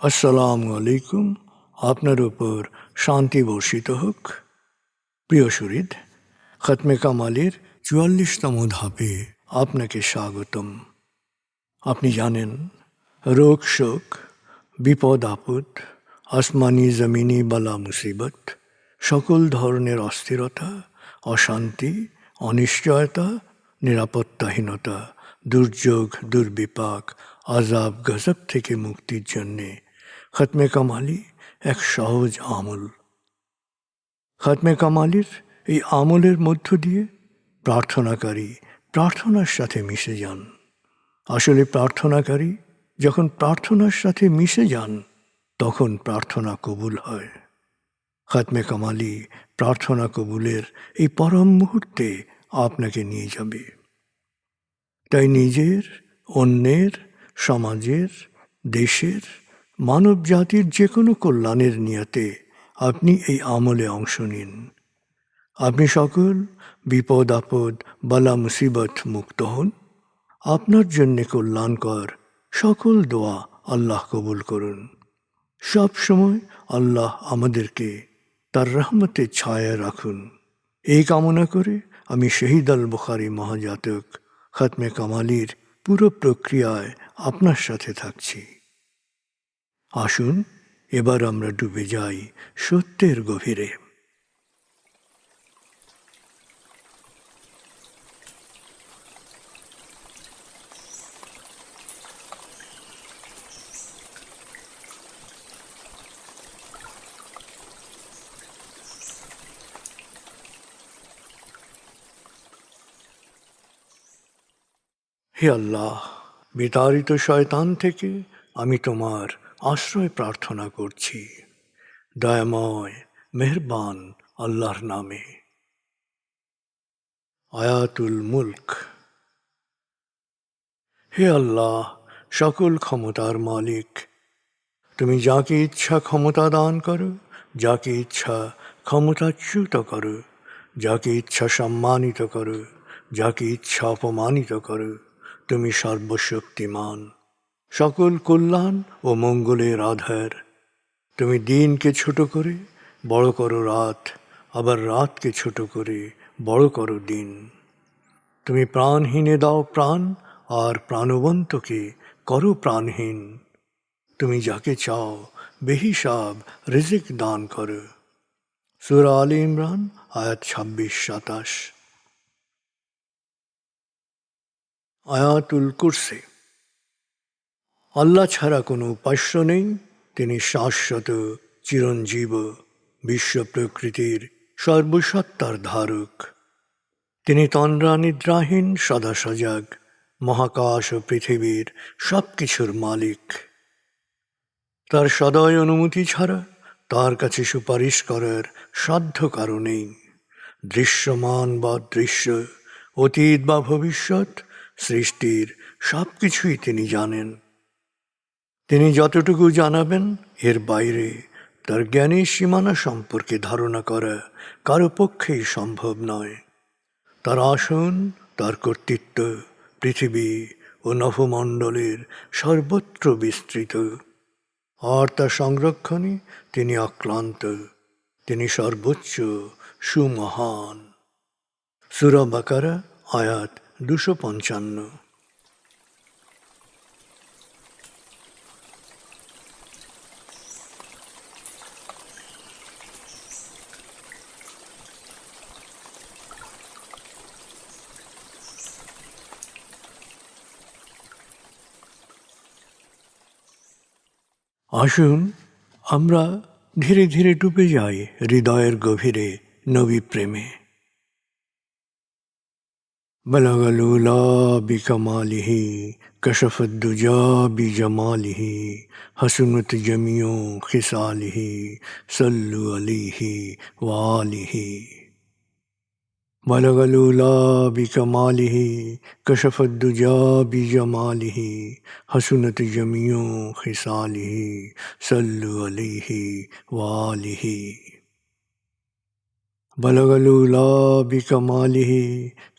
আসসালামু আলাইকুম। আপনার উপর শান্তি বর্ষিত হোক। প্রিয় শরীদ, খতমে কামালের ৪৪তম ধাপে আপনাকে স্বাগতম। আপনি জানেন, রোগ শোক, বিপদ আপদ, আসমানি জমিনি বালা মুসিবত, সকল ধরনের অস্থিরতা, অশান্তি, অনিশ্চয়তা, নিরাপত্তাহীনতা, দুর্যোগ, দুর্বিপাক, আজাব গজব থেকে মুক্তির জন্যে খতমে কামালি এক সহজ আমল। খতমে কামালির এই আমলের মধ্য দিয়ে প্রার্থনাকারী প্রার্থনার সাথে মিশে যান। আসলে প্রার্থনাকারী যখন প্রার্থনার সাথে মিশে যান, তখন প্রার্থনা কবুল হয়। খতমে কামালি প্রার্থনা কবুলের এই পরম মুহূর্তে আপনাকে নিয়ে যাবে। তাই নিজের, অন্যের, সমাজের, দেশের, মানব জাতির যে কোনো কল্যাণের নিয়তে আপনি এই আমলে অংশ নিন। আপনি সকল বিপদ আপদ, বালা মুসিবত মুক্ত হন। আপনার জন্যে কল্যাণকর সকল দোয়া আল্লাহ কবুল করুন। সব সময় আল্লাহ আমাদেরকে তার রহমতের ছায়ায় রাখুন। এই কামনা করে আমি শহীদ আল বুখারী মহাজাতক খতমে কামালির পুরো প্রক্রিয়ায় আপনার সাথে থাকছি। আসুন এবার আমরা ডুবে যাই সত্যের গভীরে। হে আল্লাহ, বিতাড়িত শয়তান থেকে আমি তোমার আশ্রয় প্রার্থনা করছি। দয়াময় মেহেরবান আল্লাহর নামে। আয়াতুল মুলক। হে আল্লাহ, সকল ক্ষমতার মালিক, তুমি যাকে ইচ্ছা ক্ষমতা দান করো, যাকে ইচ্ছা ক্ষমতাচ্যুত করো, যাকে ইচ্ছা সম্মানিত করো, যাকে ইচ্ছা অপমানিত করো। তুমি সর্বশক্তিমান, সকল কল্যাণ ও মঙ্গলের আধার। তুমি দিনকে ছোট করে বড় করো রাত, আবার রাতকে ছোট করে বড় করো দিন। তুমি প্রাণহীনে দাও প্রাণ, আর প্রাণবন্তকে করো প্রাণহীন। তুমি যাকে চাও বেহিসাব রিজিক দান করো। সূরা আলে ইমরান আয়াত ২৬-২৭। আয়াতুল কুরসি। আল্লাহ ছাড়া কোনো উপাস্য নেই। তিনি শাশ্বত, চিরঞ্জীব, বিশ্ব প্রকৃতির সর্বসত্তার ধারক। তিনি তন্দ্রা নিদ্রাহীন, সদা সজাগ, মহাকাশ ও পৃথিবীর সব কিছুর মালিক। তার সদয় অনুমতি ছাড়া তার কাছে সুপারিশ করার সাধ্য কারো নেই। দৃশ্যমান বা দৃশ্য, অতীত বা ভবিষ্যৎ, সৃষ্টির সব কিছুই তিনি জানেন। তিনি যতটুকু জানাবেন, এর বাইরে তার জ্ঞানের সীমানা সম্পর্কে ধারণা করা কারো পক্ষেই সম্ভব নয়। তার আসন, তার কর্তৃত্ব পৃথিবী ও নভমণ্ডলের সর্বত্র বিস্তৃত, আর তার সংরক্ষণে তিনি অক্লান্ত। তিনি সর্বোচ্চ, সুমহান। সূরা বাকারা আয়াত ২৫৫। আসুন আমরা ধীরে ধীরে ডুবে যাই হৃদয়ের গভীরে নবী প্রেমে। বলগল উলা বিকমালিহি, কশফত দুজা বিজমালিহি, হসনত জমিও খিসালিহি, সল্লু আলিহি ওয়ালিহি। বলগল উলা বিকমালিহি, কশফত দুজা বিজমালিহি, হসনত জমিও খিসালিহি, সল্লু আলিহি ওয়ালিহি। بلغ العلا بكماله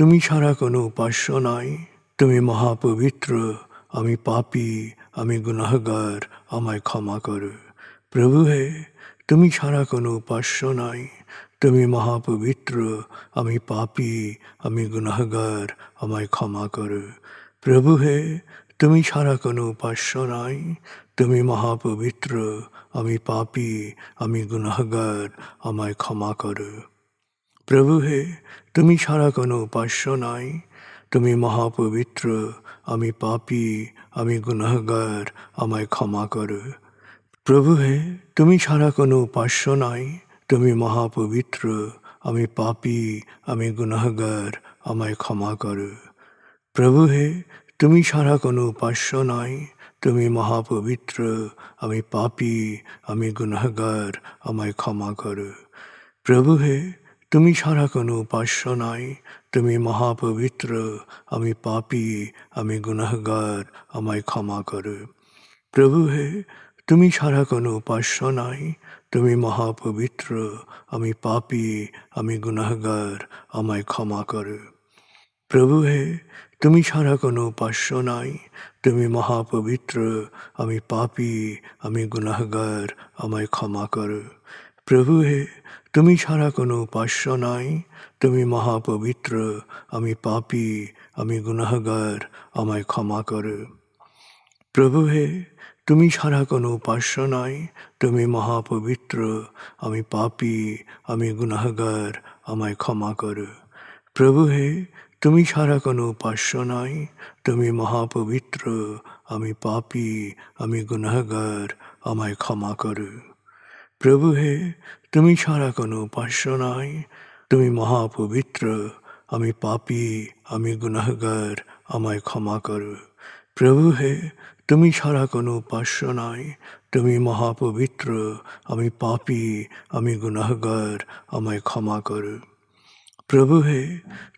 তুমি ছাড়া কোনো উপাস্য নাই। তুমি মহাপবিত্র, আমি পাপী, আমি গুনাহগার, আমায় ক্ষমা করো। প্রভু হে, তুমি ছাড়া কোনো উপাস্য নাই। তুমি মহাপবিত্র, আমি পাপী, আমি গুনাহগার, আমায় ক্ষমা করো। প্রভু হে, তুমি ছাড়া কোনো উপাস্য নাই। তুমি মহাপবিত্র, আমি পাপী, আমি গুনাহগার, আমায় ক্ষমা করো। প্রভু হে, তুমি ছাড়া কোনো উপাস্য নাই। তুমি মহাপবিত্র, আমি পাপী, আমি গুনাহগার, আমায় ক্ষমা করো। প্রভু হে, তুমি ছাড়া কোনো উপাস্য নাই। তুমি মহাপবিত্র, আমি পাপী, আমি গুনাহগার, আমায় ক্ষমা করো। প্রভু হে, তুমি ছাড়া কোনো উপাস্য নাই। তুমি মহাপবিত্র, আমি পাপী, আমি গুনাহগার, আমায় ক্ষমা করো। প্রভু হে, তুমি ছাড়া কোনো উপাস্য নাই। তুমি মহাপবিত্র, আমি পাপী, আমি গুনাহগার, আমায় ক্ষমা করো। প্রভু হে, তুমি ছাড়া কোনো উপাস্য নাই। তুমি মহাপবিত্র, আমি পাপী, আমি গুনাহগার, আমায় ক্ষমা করো। প্রভু হে, তুমি ছাড়া কোনো উপাস্য নাই। তুমি মহাপবিত্র, আমি পাপী, আমি গুনাহগার, আমায় ক্ষমা করো। প্রভু হে, তুমি ছাড়া কোনো উপাস্য নাই। তুমি মহাপবিত্র, আমি পাপী, আমি গুনাহগার, আমায় ক্ষমা করো। প্রভু হে, তুমি ছাড়া কোনো উপাস্য নাই। তুমি মহাপবিত্র, আমি পাপী, আমি গুনাহগার, আমায় ক্ষমা করো। প্রভু হে, তুমি ছাড়া কোনো উপাস্য নাই। তুমি মহাপবিত্র, আমি পাপী, আমি গুনাহগার, আমায় ক্ষমা করো। প্রভু হে, তুমি ছাড়া কোনো উপাস্য নাই। তুমি মহাপবিত্র, আমি পাপী, আমি গুনাহগার, আমায় ক্ষমা করো। প্রভু হে, তুমি ছাড়া কোনো উপাস্য নাই। তুমি মহাপবিত্র, আমি পাপী, আমি গুনাহগার, আমায় ক্ষমা করো। প্রভু হে,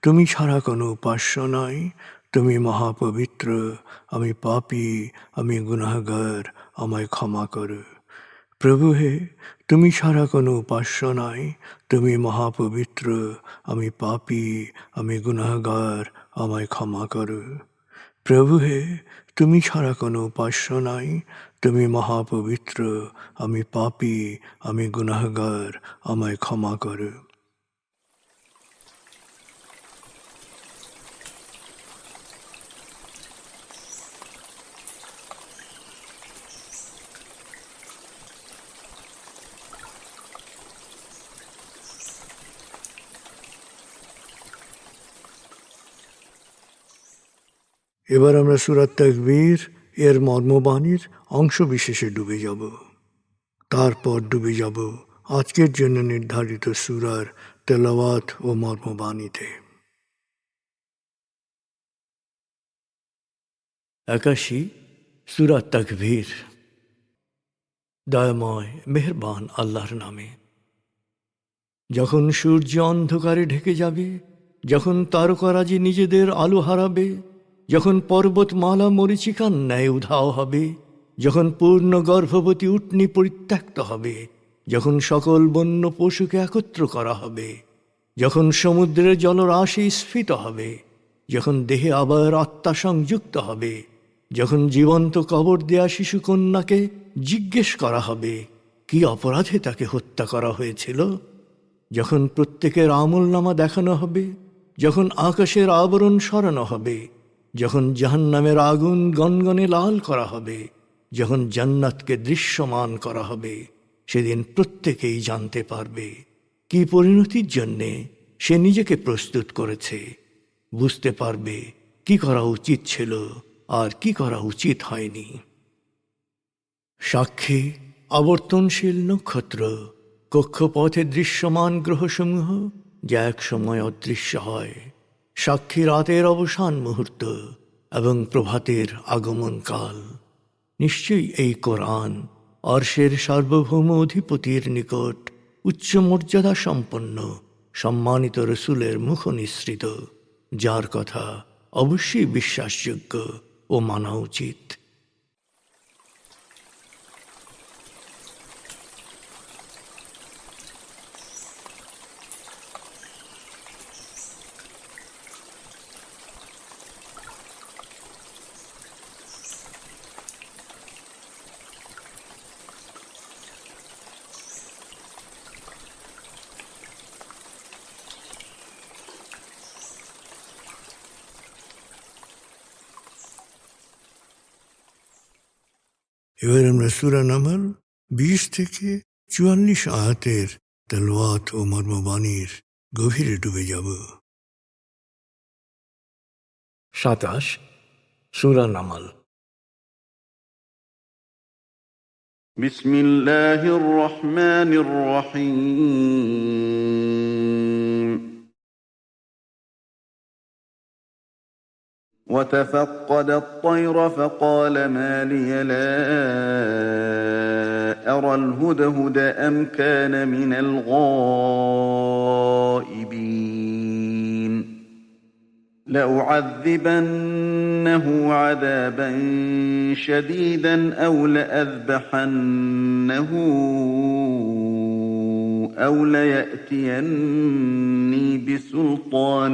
তুমি ছাড়া কোনো উপাস্য নাই। তুমি মহাপবিত্র, আমি পাপী, আমি গুনাহগার, আমায় ক্ষমা করো। প্রভু হে, তুমি ছাড়া কোনো উপাস্য নাই। তুমি মহাপবিত্র, আমি পাপী, আমি গুনাহগার, আমায় ক্ষমা করো। প্রভু হে, তুমি ছাড়া কোনো উপাস্য নাই। তুমি মহাপবিত্র, আমি পাপী, আমি গুনাহগার, আমায় ক্ষমা করো। এবার আমরা সূরা তাকবীর এর মর্মবাণীর অংশ বিশেষে ডুবে যাব। তারপর ডুবে যাব আজকের জন্য নির্ধারিত সূরার তেলাওয়াত ও মর্মবাণীতে। 81 সূরা তাকবীর। দয়াময় মেহেরবান আল্লাহর নামে। যখন সূর্য অন্ধকারে ঢেকে যাবে, যখন তারকারাজি নিজেদের আলো হারাবে, যখন পর্বতমালা মরীচিকার ন্যায় উধাও হবে, যখন পূর্ণ গর্ভবতী উটনী পরিত্যক্ত হবে, যখন সকল বন্য পশুকে একত্র করা হবে, যখন সমুদ্রের জলরাশি স্ফীত হবে, যখন দেহে আবার আত্মা সংযুক্ত হবে, যখন জীবন্ত কবর দেয়া শিশুকন্যাকে জিজ্ঞেস করা হবে কি অপরাধে তাকে হত্যা করা হয়েছিল, যখন প্রত্যেকের আমলনামা দেখানো হবে, যখন আকাশের আবরণ সরানো হবে, যখন জাহান্নামের আগুন গনগনে লাল করা হবে, যখন জান্নাতকে দৃশ্যমান করা হবে, সেদিন প্রত্যেকেই জানতে পারবে কি পরিণতির জন্যে সে নিজেকে প্রস্তুত করেছে, বুঝতে পারবে কি করা উচিত ছিল আর কি করা উচিত হয়নি। সাক্ষী আবর্তনশীল নক্ষত্র, কক্ষপথে দৃশ্যমান গ্রহসমূহ যা এক সময় অদৃশ্য হয়, সাক্ষী রাতের অবসান মুহূর্ত এবং প্রভাতের আগমন কাল। নিশ্চয়ই এই কোরআন আরশের সার্বভৌম অধিপতির নিকট উচ্চ মর্যাদা সম্পন্ন সম্মানিত রসুলের মুখ নিঃসৃত, যার কথা অবশ্যই বিশ্বাসযোগ্য ও মানা উচিত। এবার আমরা সূরা নামল 20 থেকে 44 আয়াতের তেলাওয়াত ও মর্মবাণীর গভীরে ডুবে যাব। 27 সূরা নামল। বিসমিল্লাহির রহমানির রহিম। وتفقد الطير فقال ما لي لا أرى الهدهد أم كان من الغائبين لأعذبنه عذابا شديدا أو لأذبحنه أو ليأتيني بسلطان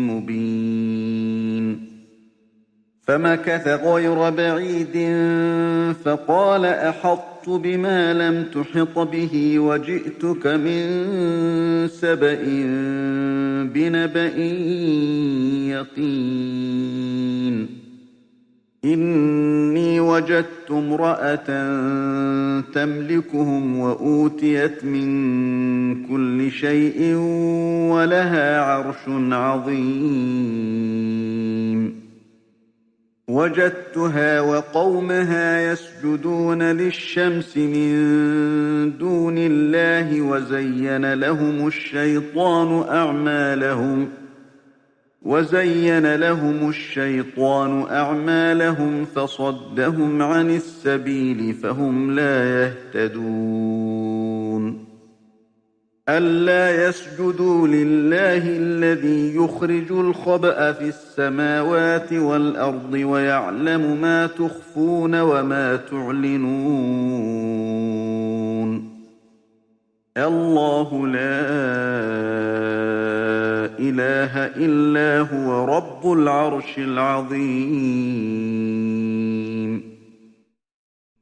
مبين فمكث غير بعيد فقال أحطت بما لم تحط به وجئتك من سبأ بنبأ يقين إني وجدت امرأة تملكهم وأوتيت من كل شيء ولها عرش عظيم وجدتها وقومها يسجدون للشمس من دون الله وزين لهم الشيطان أعمالهم فصدهم عن السبيل فهم لا يهتدون ألا يسجدوا لله الذي يخرج الخبأ في السماوات والأرض ويعلم ما تخفون وما تعلنون الله لا إله إلا هو رب العرش العظيم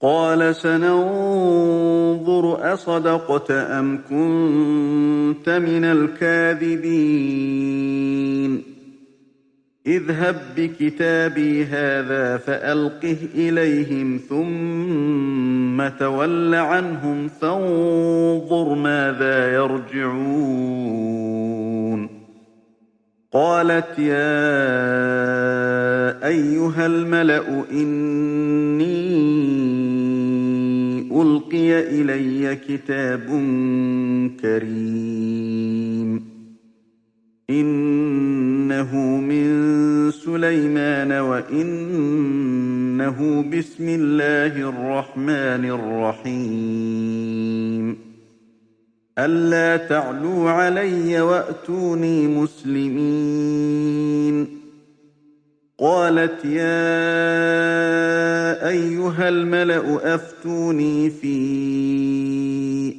قال سننظر أصدقت أم كنت من الكاذبين اذهب بكتابي هذا فألقه إليهم ثم تول عنهم فانظر ماذا يرجعون قالت يا أيها الملأ إني ألقي إلي كتاب كريم إنه من سليمان وإنه بسم الله الرحمن الرحيم ألا تعلوا علي وأتوني مسلمين قالت يا أيها الملأ أفتوني في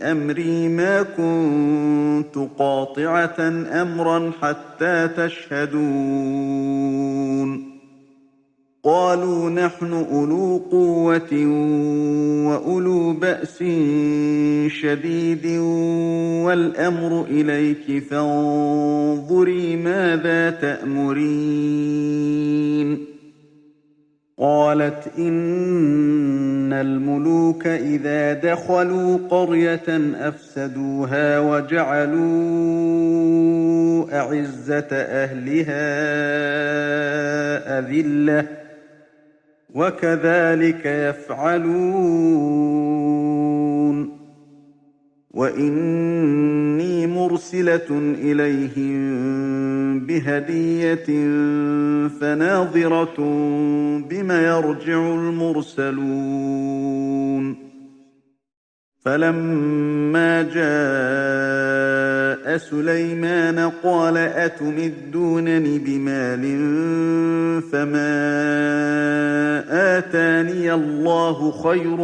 أمري ما كنت قاطعة أمرا حتى تشهدون قالوا نحن أولو قوة وأولو بأس شديد والأمر إليك فانظري ماذا تأمرين قالت إن الملوك إذا دخلوا قرية أفسدوها وجعلوا أعزة أهلها أذلة وكذلك يفعلون وإني مرسلة إليهم بهدية فناظرة بما يرجع المرسلون فلما جاء سليمان قال أتمدونني بمال فما آتاني الله خير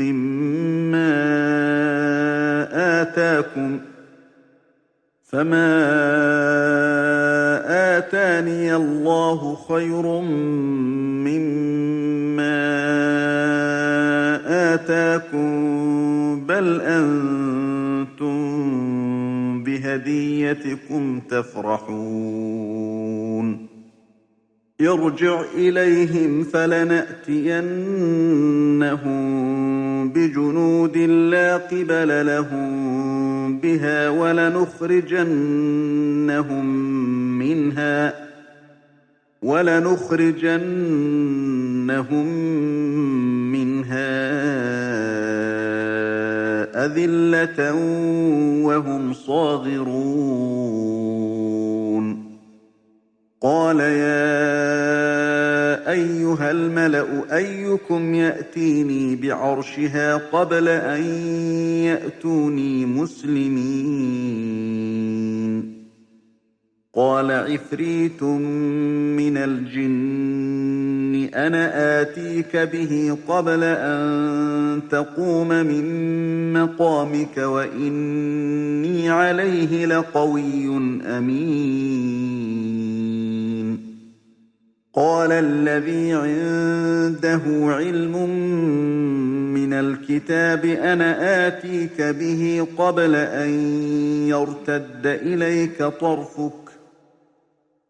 مما آتاكم بل أنتم بهديتكم تفرحون ارجع إليهم فلنأتينهم بجنود لا قبل لهم بها ولنخرجنهم منها أذلة وهم صاغرون قال يا أيها الملأ أيكم يأتيني بعرشها قبل أن يأتوني مسلمين قال عفريت من الجن أنا آتيك به قبل أن تقوم من مقامك وإني عليه لقوي أمين قال الذي عنده علم من الكتاب أنا آتيك به قبل أن يرتد إليك طرفك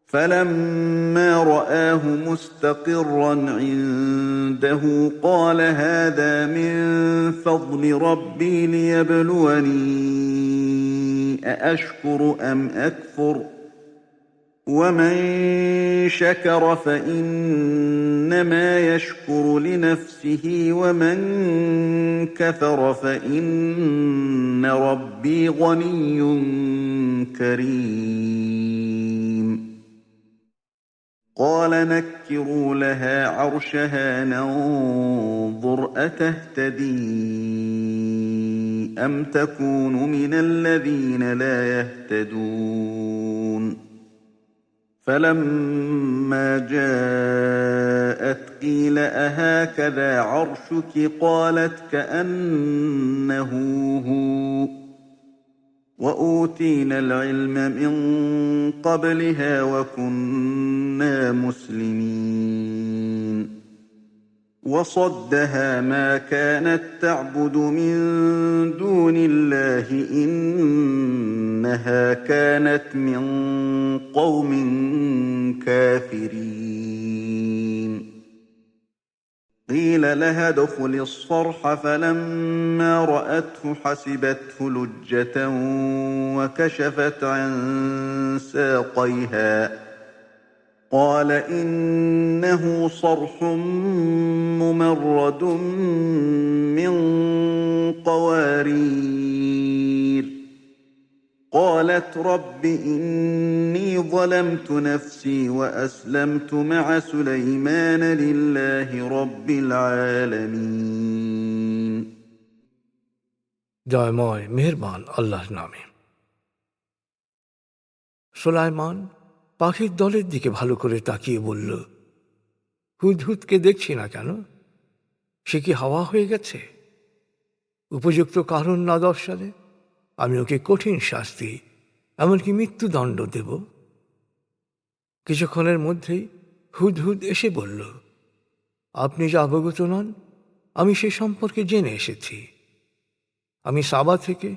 فلما رآه مستقرا عنده قال هذا من فضل ربي ليبلوني أأشكر أم أكفر ومن شكر فإنما يشكر لنفسه ومن كفر فإن ربي غني كريم قال نكروا لها عرشها ننظر أتهتدي أم تكون من الذين لا يهتدون فلما جاءت قيل أهكذا عرشك قالت كأنه هو وأوتينا العلم من قبلها وكنا مسلمين وصدها ما كانت تعبد من دون الله إنها كانت من قوم كافرين قيل لها ادخل الصرح فلما رأته حسبته لجة وكشفت عن ساقيها قال إنه صرح ممرد من قوارير قالت رب إني ظلمت نفسي وأسلمت مع سليمان لله رب العالمين দয়াময় মেহেরবান আল্লাহর নামে। সুলাইমান পাখির দলের দিকে ভালো করে তাকিয়ে বলল, হুদহুদকে দেখছি না কেন? সে কি হাওয়া হয়ে গেছে? উপযুক্ত কারণ না দর্শালে আমি ওকে কঠিন শাস্তি, এমনকি মৃত্যুদণ্ড দেব। কিছুক্ষণের মধ্যেই হুদহুদ এসে বলল, আপনি যা অবগত নন আমি সে সম্পর্কে জেনে এসেছি। আমি সাবা থেকে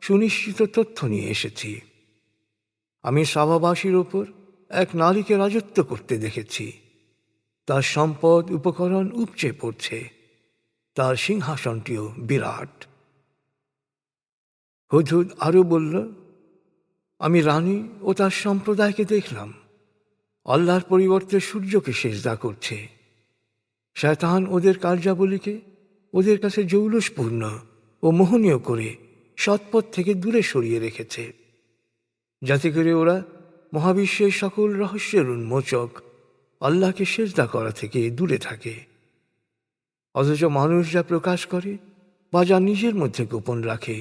সুনিশ্চিত তথ্য নিয়ে এসেছি। আমি সাবাবাসীর ওপর এক নারীকে রাজত্ব করতে দেখেছি। তার সম্পদ উপকরণ উপচে পড়ছে, তার সিংহাসনটিও বিরাট। হুদহুদ আরও বলল, আমি রানী ও তার সম্প্রদায়কে দেখলাম আল্লাহর পরিবর্তে সূর্যকে সেজদা করছে। শয়তান ওদের কার্যাবলীকে ওদের কাছে জৌলুসপূর্ণ ও মোহনীয় করে সৎপথ থেকে দূরে সরিয়ে রেখেছে, যাতে করে ওরা মহাবিশ্বের সকল রহস্যের উন্মোচক আল্লাহকে সেজদা করা থেকে দূরে থাকে। অথচ মানুষ যা প্রকাশ করে বা যা নিজের মধ্যে গোপন রাখে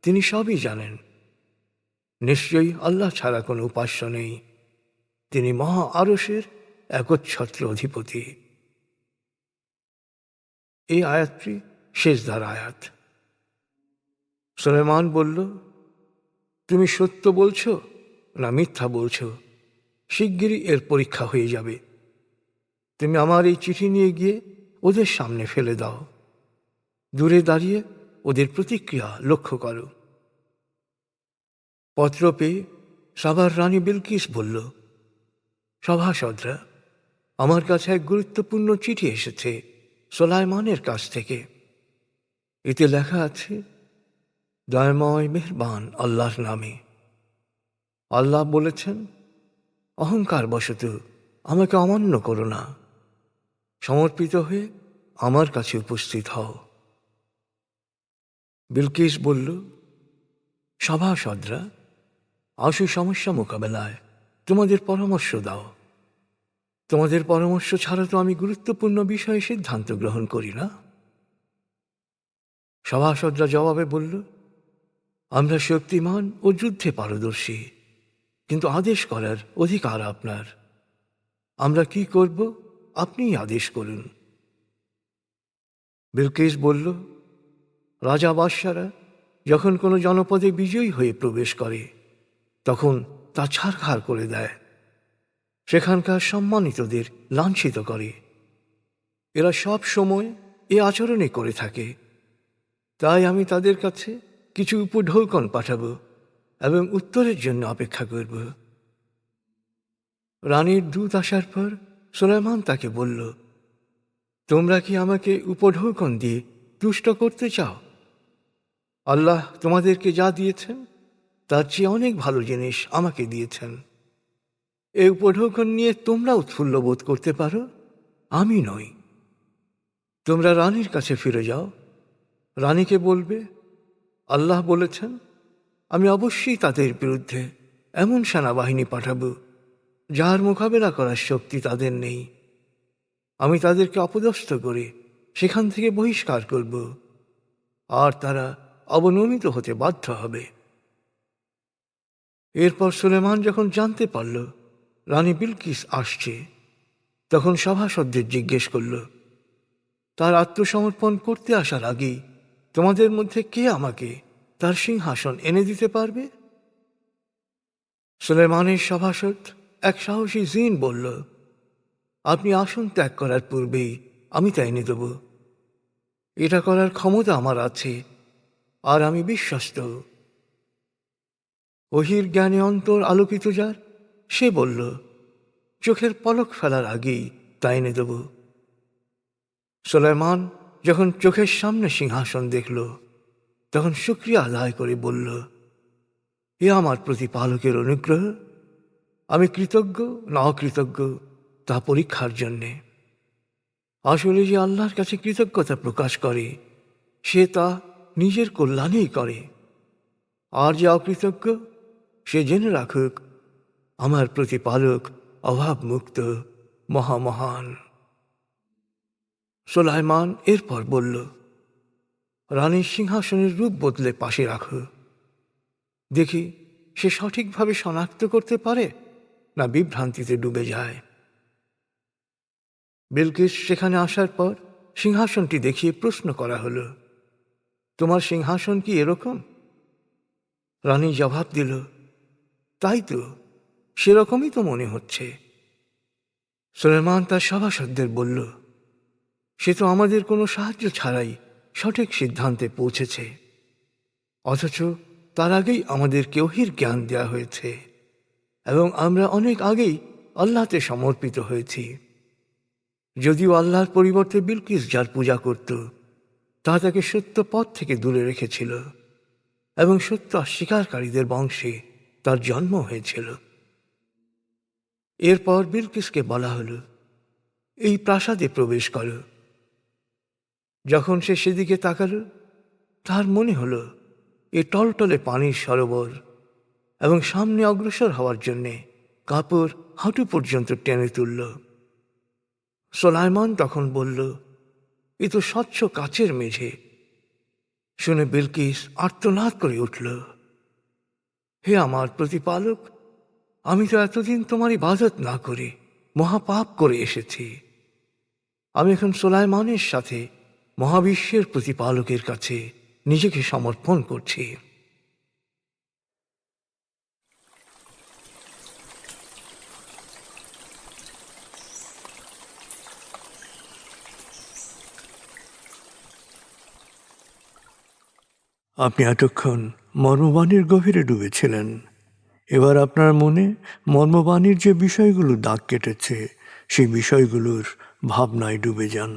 তিনি সবই জানেন। নিশ্চয়ই আল্লাহ ছাড়া কোনো উপাস্য নেই, তিনি মহা আরশের একচ্ছত্র অধিপতি। এই আয়াতটি সেজদার আয়াত। সুলাইমান বলল, তুমি সত্য বলছো না মিথ্যা বলছো? শিগগিরই এর পরীক্ষা হয়ে যাবে। তুমি আমার এই চিঠি নিয়ে গিয়ে ওদের সামনে ফেলে দাও। দূরে দাঁড়িয়ে ওদের প্রতিক্রিয়া লক্ষ্য করো। পত্র পেয়ে সাবার রানী বিলকিস বলল, সভাসদরা, আমার কাছে এক গুরুত্বপূর্ণ চিঠি এসেছে সুলাইমানের কাছ থেকে। এতে লেখা আছে, দয়াময় মেহেরবান আল্লাহর নামে। আল্লাহ বলেছেন, অহংকার বশত আমাকে অমান্য করো না, সমর্পিত হয়ে আমার কাছে উপস্থিত হও। বিলকিস বলল, সভাসদরা, আসু সমস্যা মোকাবেলায় তোমাদের পরামর্শ দাও। তোমাদের পরামর্শ ছাড়া তো আমি গুরুত্বপূর্ণ বিষয়ে সিদ্ধান্ত গ্রহণ করি না। সভাসদরা জবাবে বলল, আমরা শক্তিমান ও যুদ্ধে পারদর্শী, কিন্তু আদেশ করার অধিকার আপনার। আমরা কি করব আপনিই আদেশ করুন। বিলকিস বলল, রাজা বাদশারা যখন কোনো জনপদে বিজয়ী হয়ে প্রবেশ করে তখন তা ছাড়খাড় করে দেয়, সেখানকার সম্মানিতদের লাঞ্ছিত করে। এরা সব সময় এ আচরণই করে থাকে। তাই আমি তাদের কাছে কিছু উপঢৌকন পাঠাব এবং উত্তরের জন্য অপেক্ষা করব। রানীর দূত আসার পর সুলাইমান তাকে বলল, তোমরা কি আমাকে উপঢৌকন দিয়ে তুষ্ট করতে চাও? আল্লাহ তোমাদেরকে যা দিয়েছেন তার চেয়ে অনেক ভালো জিনিস আমাকে দিয়েছেন। এই উপঢৌকন নিয়ে তোমরা উৎফুল্ল বোধ করতে পারো, আমি নই। তোমরা রানীর কাছে ফিরে যাও, রানীকে বলবে, আল্লাহ বলেছেন, আমি অবশ্যই তাদের বিরুদ্ধে এমন সেনাবাহিনী পাঠাব যার মোকাবেলা করার শক্তি তাদের নেই। আমি তাদেরকে অপদস্থ করে সেখান থেকে বহিষ্কার করব, আর তারা অবনমিত হতে বাধ্য হবে। এরপর সুলেমান যখন জানতে পারল রানী বিলকিস আসছে, তখন সভাসদদের জিজ্ঞেস করল, তার আত্মসমর্পণ করতে আসার আগেই তোমাদের মধ্যে কে আমাকে তার সিংহাসন এনে দিতে পারবে? সুলেমানের সভাসদ এক সাহসী জিন বলল, আপনি আসন ত্যাগ করার পূর্বেই আমি তা এনে দেব। এটা করার ক্ষমতা আমার আছে, আর আমি বিশ্বস্ত। ওহির জ্ঞানে অন্তর আলোকিত যার, সে বলল, চোখের পলক ফেলার আগেই তা এনে দেব। সুলাইমান যখন চোখের সামনে সিংহাসন দেখল, তখন শুকরিয়া আদায় করে বলল, এ আমার প্রতিপালকের অনুগ্রহ। আমি কৃতজ্ঞ না অকৃতজ্ঞ তা পরীক্ষার জন্যে। আসলে যে আল্লাহর কাছে কৃতজ্ঞতা প্রকাশ করে সে তা নিজের কল্যাণেই করে, আর যে অকৃতজ্ঞ সে জেনে রাখুক আমার প্রতিপালক অভাবমুক্ত মহামহান। সুলাইমান এরপর বলল, রানীর সিংহাসনের রূপ বদলে পাশে রাখো, দেখি সে সঠিকভাবে শনাক্ত করতে পারে না বিভ্রান্তিতে ডুবে যায়। বিলকিস সেখানে আসার পর সিংহাসনটি দেখিয়ে প্রশ্ন করা হলো, তোমার সিংহাসন কি এরকম? রানী জবাব দিল, তাই তো, সেরকমই তো মনে হচ্ছে। সুলেমান তার সভাসদদের বলল, সে তো আমাদের কোনো সাহায্য ছাড়াই সঠিক সিদ্ধান্তে পৌঁছেছে, অথচ তার আগেই আমাদেরকে ওহির জ্ঞান দেওয়া হয়েছে এবং আমরা অনেক আগেই আল্লাহতে সমর্পিত হয়েছি। যদিও আল্লাহর পরিবর্তে বিলকিস যার পূজা করত তা তাকে সত্য পথ থেকে দূরে রেখেছিল এবং সত্য অস্বীকারীদের বংশে তার জন্ম হয়েছিল। এরপর বিলকিসকে বলা হলো, এই প্রাসাদে প্রবেশ করো। যখন সে সেদিকে তাকাল, তার মনে হলো এ টলটলে পানির সরোবর এবং সামনে অগ্রসর হওয়ার জন্যে কাপড় হাঁটু পর্যন্ত টেনে তুলল। সুলাইমান তখন বলল, এ তো স্বচ্ছ কাচের মেঝে। শুনে বিলকিস আর্তনাদ করে উঠল, হে আমার প্রতিপালক, আমি তো এতদিন তোমার ইবাদত না করে মহাপাপ করে এসেছি। আমি এখন সুলাইমানের সাথে মহাবিশ্বের প্রতিপালকের কাছে নিজেকে সমর্পণ করছি। আপনি এতক্ষণ মর্মবাণীর গভীরে ডুবেছিলেন। এবার আপনার মনে মর্মবাণীর যে বিষয়গুলো দাগ কেটেছে সেই বিষয়গুলোর ভাবনায় ডুবে যান।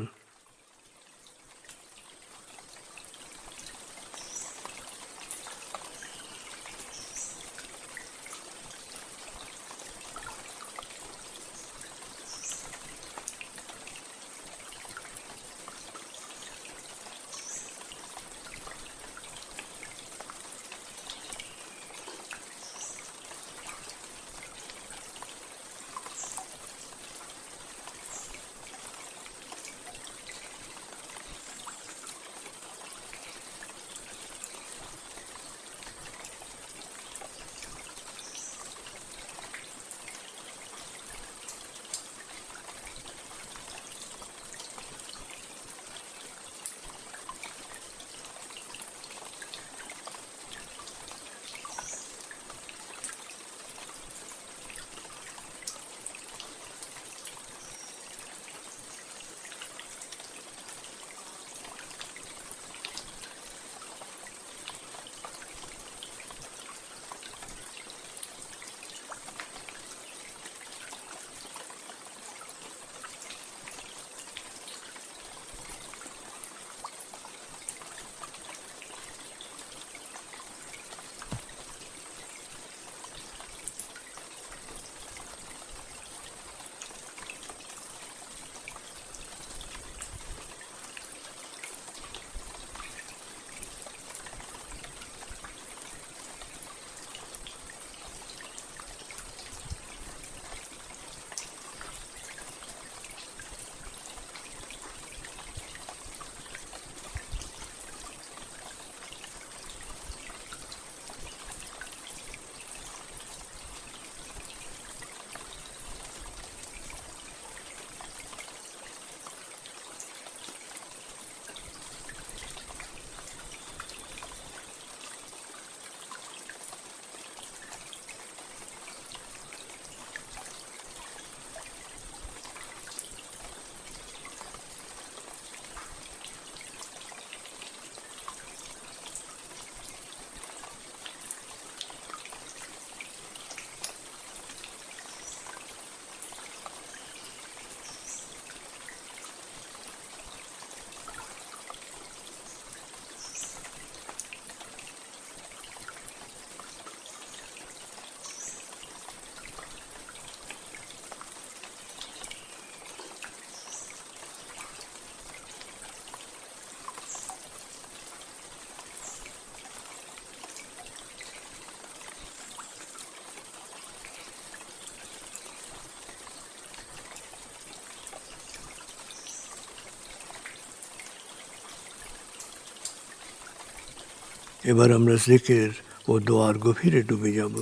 এবার আমরা জিকির ও দোয়ার গভীরে ডুবে যাব।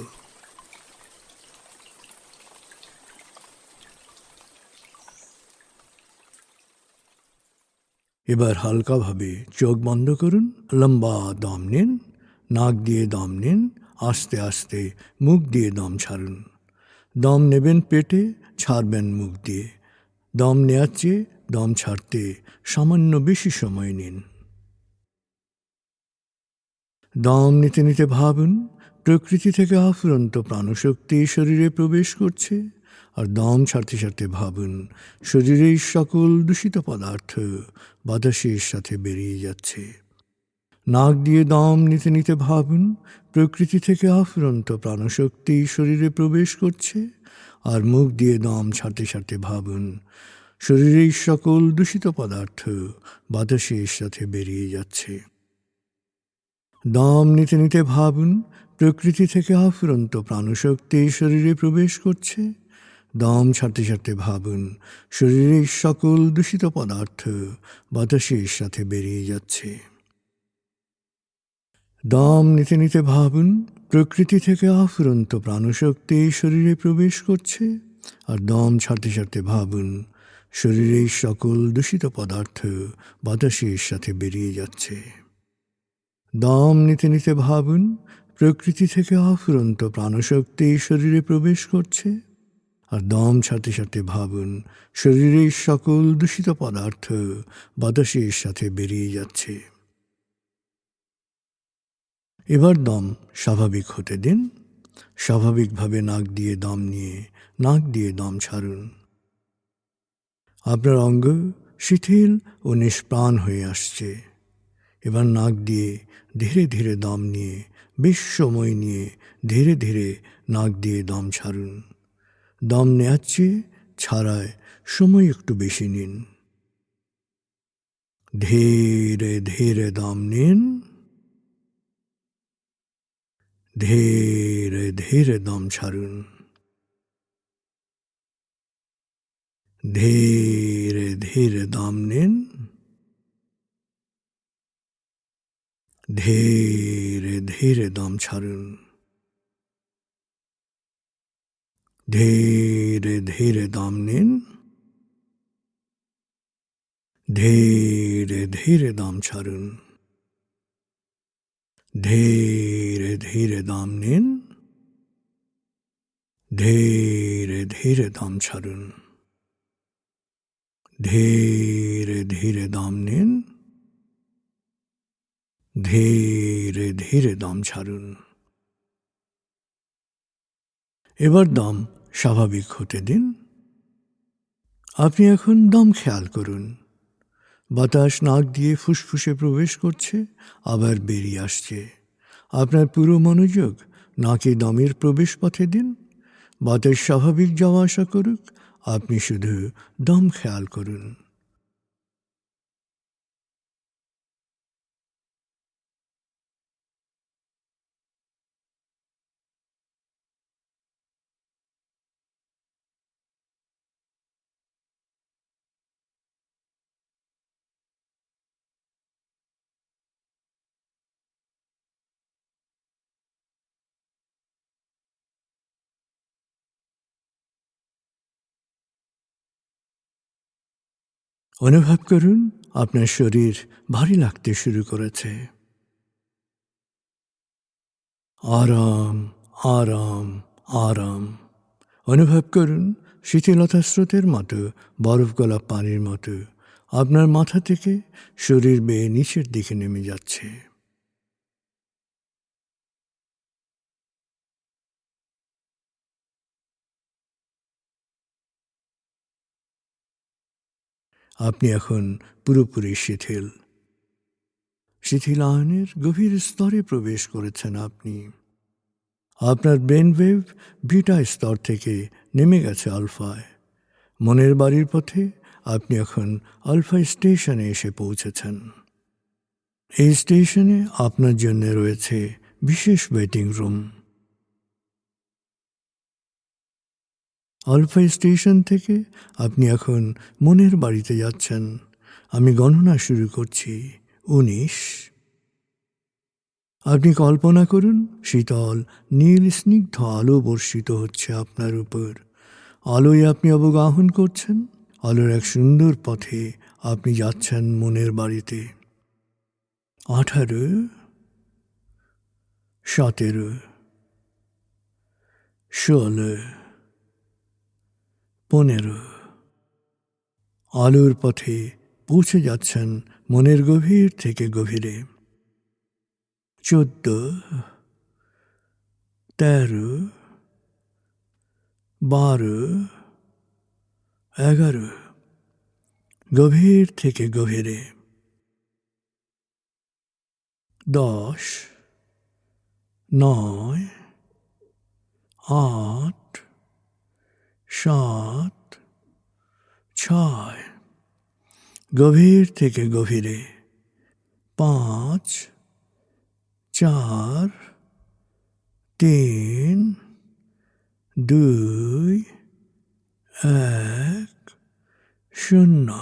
এবার হালকাভাবে চোখ বন্ধ করুন, লম্বা দম নিন, নাক দিয়ে দম নিন, আস্তে আস্তে মুখ দিয়ে দম ছাড়ুন। দম নেবেন পেটে, ছাড়বেন মুখ দিয়ে। দম নেওয়ার চেয়ে দম ছাড়তে সামান্য বেশি সময় নিন। দম নিতে নিতে ভাবুন প্রকৃতি থেকে আফুরন্ত প্রাণশক্তি শরীরে প্রবেশ করছে, আর দম ছাড়তে ছাড়তে ভাবুন শরীরের সকল দূষিত পদার্থ বাতাসের সাথে বেরিয়ে যাচ্ছে। নাক দিয়ে দম নিতে নিতে ভাবুন প্রকৃতি থেকে আফুরন্ত প্রাণশক্তি শরীরে প্রবেশ করছে, আর মুখ দিয়ে দম ছাড়তে ছাড়তে ভাবুন শরীরের সকল দূষিত পদার্থ বাতাসের সাথে বেরিয়ে যাচ্ছে। দম নিতে নিতে ভাবুন প্রকৃতি থেকে আফুরন্ত প্রাণশক্তি শরীরে প্রবেশ করছে। দম ছাড়তে ছাড়তে ভাবুন শরীরের সকল দূষিত পদার্থ বাতাসের সাথে বেরিয়ে যাচ্ছে। দম নিতে নিতে ভাবুন প্রকৃতি থেকে আফুরন্ত প্রাণশক্তি শরীরে প্রবেশ করছে, আর দম ছাড়তে ছাড়তে ভাবুন শরীরের সকল দূষিত পদার্থ বাতাসের সাথে বেরিয়ে যাচ্ছে। দম নিতে নিতে ভাবুন প্রকৃতি থেকে আফুরন্ত প্রাণশক্তি শরীরে প্রবেশ করছে, আর দম ছাড়তে ছাড়তে ভাবুন শরীরের সকল দূষিত পদার্থ বাতাসের সাথে বেরিয়ে যাচ্ছে। এবার দম স্বাভাবিক হতে দিন। স্বাভাবিকভাবে নাক দিয়ে দম নিয়ে নাক দিয়ে দম ছাড়ুন। আপনার অঙ্গ শিথিল ও নিষ্প্রাণ হয়ে আসছে। এবার নাক দিয়ে ধীরে ধীরে দম নিয়ে, বেশ সময় নিয়ে ধীরে ধীরে নাক দিয়ে দম ছাড়ুন। দম নেওয়ার চেয়ে ছাড়ায় সময় একটু বেশি নিন। ধীরে ধীরে দম নিন, ধীরে ধীরে দম ছাড়ুন। ধীরে ধীরে দম নিন, ধীরে ধীরে দম ছাড়ুন। ধীরে ধীরে দম নিন, ধীরে ধীরে দম ছাড়ুন। ধীরে ধীরে দম নিন, ধীরে ধীরে দম ছাড়ুন। ধীরে ধীরে দম নিন, ধীরে ধীরে দম ছাড়ুন। এবার দম স্বাভাবিক হতে দিন। আপনি এখন দম খেয়াল করুন। বাতাস নাক দিয়ে ফুসফুসে প্রবেশ করছে, আবার বেরিয়ে আসছে। আপনার পুরো মনোযোগ নাকে দমের প্রবেশ পথে দিন। বাতাস স্বাভাবিক যাওয়া আসা করুক, আপনি শুধু দম খেয়াল করুন। অনুভব করুন আপনার শরীর ভারী লাগতে শুরু করেছে। আরাম, আরাম, আরাম। অনুভব করুন শীতলতা স্রোতের মতো, বরফ গলা পানির মতো আপনার মাথা থেকে শরীর বেয়ে নিচের দিকে নেমে যাচ্ছে। আপনি এখন পুরোপুরি শিথিল। শিথিলায়নের গভীর স্তরে প্রবেশ করেছেন আপনি। আপনার ব্রেন ওয়েভ বিটা স্তর থেকে নেমে গেছে আলফায়। মনের বাড়ির পথে আপনি এখন আলফা স্টেশনে এসে পৌঁছেছেন। এই স্টেশনে আপনার জন্য রয়েছে বিশেষ ওয়েটিং রুম। আলফা স্টেশন থেকে আপনি এখন মনের বাড়িতে যাচ্ছেন। আমি গণনা শুরু করছি। 19। আপনি কল্পনা করুন শীতল নীল স্নিগ্ধ আলো বর্ষিত হচ্ছে আপনার উপর। আলোয় আপনি অবগাহন করছেন। আলোর এক সুন্দর পথে আপনি যাচ্ছেন মনের বাড়িতে। 18, 17, 16, 15। আলোর পথে পৌঁছে যাচ্ছেন মনের গভীর থেকে গভীরে। 14, 13, 12, 11। গভীর থেকে গভীরে। 10, 9, 8, 7, 6। গভীর থেকে গভীরে। 5, 4, 3, 2, 1, 0।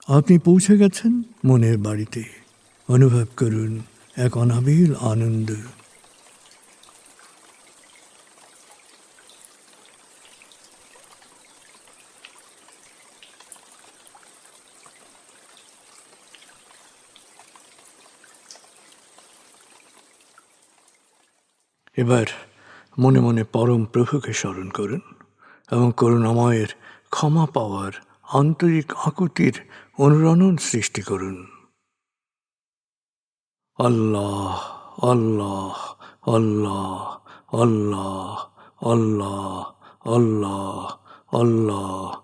আপনি পৌঁছে গেছেন মনের বাড়িতে। অনুভব করুন এক অনাবিল আনন্দ। এবার মনে মনে পরম প্রভুকে স্মরণ করুন এবং করুণাময়ের ক্ষমা পাওয়ার আন্তরিক আকুতির অনুরণন সৃষ্টি করুন। আল্লাহ, আল্লাহ, আল্লাহ, আল্লাহ, আল্লাহ, আল্লাহ, আল্লাহ,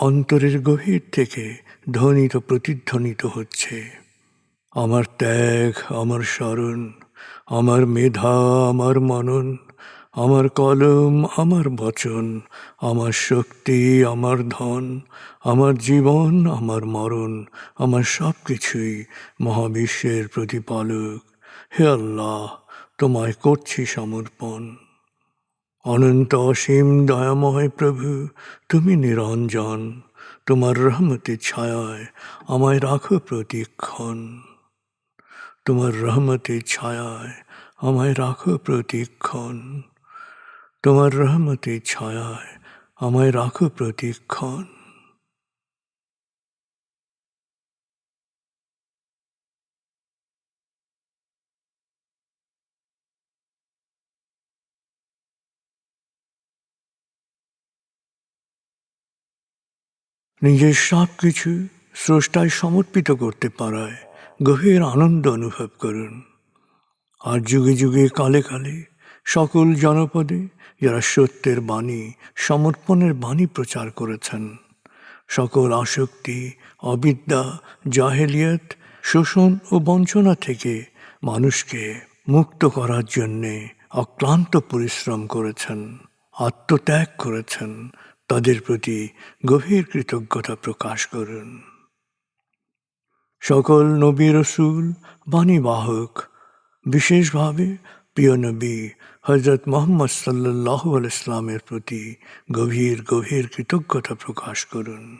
অন্তরের গভীর থেকে ধ্বনিত প্রতিধ্বনিত হচ্ছে। আমার ত্যাগ, আমার স্মরণ, আমার মেধা, আমার মনন, আমার কলম, আমার বচন, আমার শক্তি, আমার ধন, আমার জীবন, আমার মরণ, আমার সব কিছুই মহাবিশ্বের প্রতিপালক। হে আল্লাহ, তোমায় করছি সমর্পণ। অনন্ত অসীম দয়াময় প্রভু, তুমি নিরঞ্জন। তোমার রহমতের ছায়ায় আমায় রাখো প্রতিক্ষণ। তোমার রহমতের ছায়ায় আমায় রাখো প্রতিক্ষণ। তোমার রহমতের ছায়ায় আমায় রাখো প্রতিক্ষণ। নিজের সব কিছু স্রষ্টায় সমর্পিত করতে পারায় গভীর আনন্দ অনুভব করুন। আর যুগে যুগে কালে কালে সকল জনপদে যারা সত্যের বাণী, সমর্পণের বাণী প্রচার করেছেন, সকল আসক্তি, অবিদ্যা, জাহেলিয়াত, শোষণ ও বঞ্চনা থেকে মানুষকে মুক্ত করার জন্যে অক্লান্ত পরিশ্রম করেছেন, আত্মত্যাগ করেছেন, তাদের প্রতি গভীর কৃতজ্ঞতা প্রকাশ করুন। সকল নবী রসুল, বাণীবাহক, বিশেষভাবে প্রিয় নবী হজরত মোহাম্মদ সাল্লাল্লাহু আলাইহি ইসলামের প্রতি গভীর গভীর কৃতজ্ঞতা প্রকাশ করুন।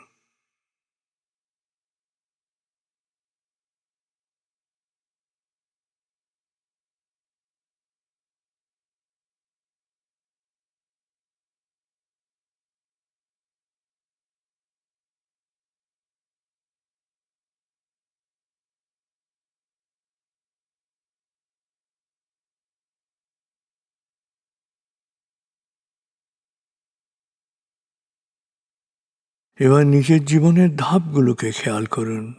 এবার নিজের জীবনের ধাপগুলোকে খেয়াল করুন।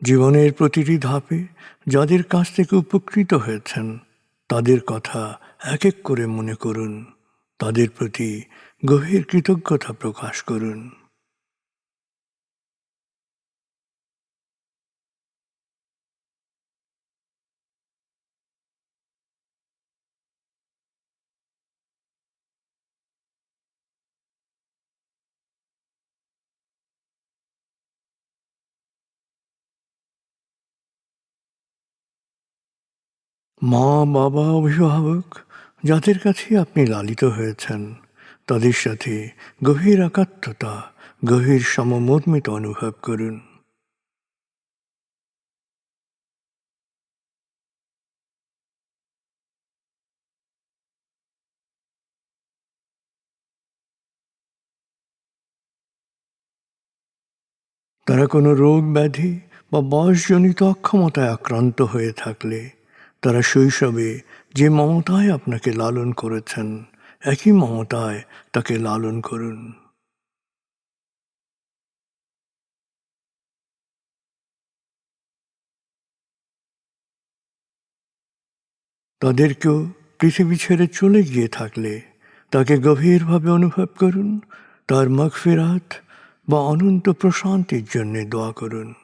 জীবনের প্রতিটি ধাপে যাদের কাছ থেকে উপকৃত হয়েছেন তাদের কথা এক এক করে মনে করুন, তাদের প্রতি গভীর কৃতজ্ঞতা প্রকাশ করুন। মা, বাবা, অভিভাবক যাদের কাছে আপনি লালিত হয়েছেন তাদের সাথে গভীর একাত্মতা, গভীর সমমর্মিত অনুভব করুন। তারা কোনো রোগ ব্যাধি বা বয়সজনিত অক্ষমতায় আক্রান্ত হয়ে থাকলে তারা শৈশবে যে মমতায় আপনাকে লালন করেছেন একই মমতায় তাকে লালন করুন। তাদেরকেও পৃথিবী ছেড়ে চলে গিয়ে থাকলে তাকে গভীরভাবে অনুভব করুন, তার মাগফিরাত বা অনন্ত প্রশান্তির জন্য দোয়া করুন।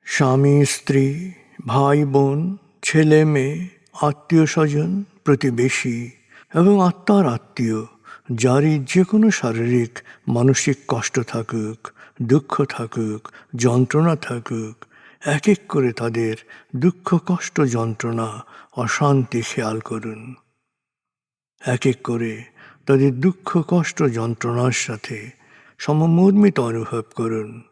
স্বামী, স্ত্রী, ভাই, বোন, ছেলে, মেয়ে, আত্মীয় স্বজন, প্রতিবেশী এবং আত্মার আত্মীয় যারই যে কোনো শারীরিক মানসিক কষ্ট থাকুক, দুঃখ থাকুক, যন্ত্রণা থাকুক, এক এক করে তাদের দুঃখ, কষ্ট, যন্ত্রণা, অশান্তি খেয়াল করুন। এক এক করে তাদের দুঃখ, কষ্ট, যন্ত্রণার সাথে সমমর্মিত অনুভব করুন।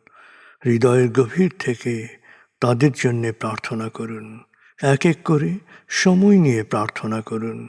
হৃদয়ের গভীর থেকে তাদের জন্য প্রার্থনা করুন। এক এক করে সময় নিয়ে প্রার্থনা করুন।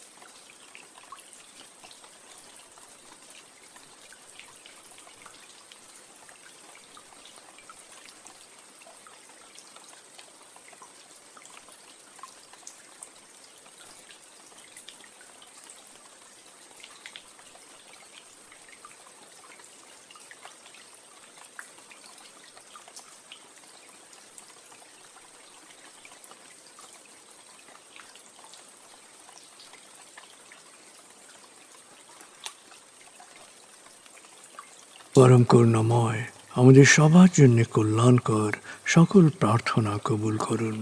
পরম করুণাময় আমাদের সবার জন্য কল্যাণকর সকল প্রার্থনা কবুল করুন।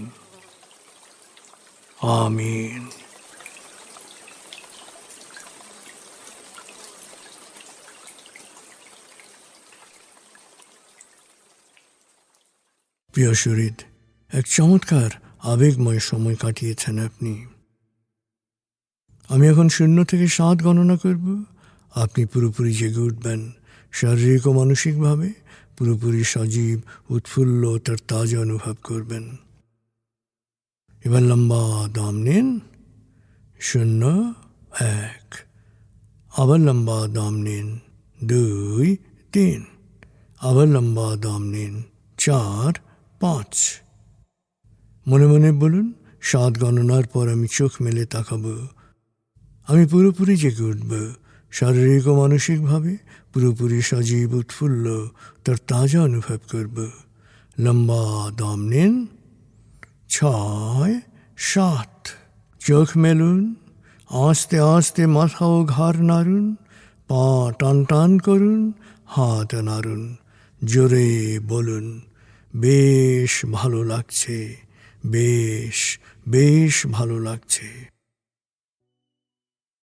আমিন। প্রিয় শরীর, এক চমৎকার আবেগময় সময় কাটিয়েছেন আপনি। আমি এখন 0 থেকে 7 গণনা করব। আপনি পুরোপুরি জেগে উঠবেন, শারীরিক ও মানসিকভাবে পুরোপুরি সজীব, উৎফুল্ল, তার তাজা অনুভব করবেন। এবার লম্বা দম নিন। 0, 1। আবার লম্বা দম নিন। 2, 3। আবার লম্বা দম নিন। 4, 5। মনে মনে বলুন, 7 গণনার পর আমি চোখ মেলে তাকাবো। আমি পুরোপুরি জেগে উঠব, শারীরিক ও মানসিকভাবে পুরোপুরি সজীব, উৎফুল্ল, তার তাজা অনুভব করব। লম্বা দম নিন। 6, 7। চোখ মেলুন। আস্তে আস্তে মাথা ও ঘাড় নাড়ুন। পা টান টান করুন। হাত নাড়ুন। জোরে বলুন, বেশ ভালো লাগছে, বেশ বেশ ভালো লাগছে।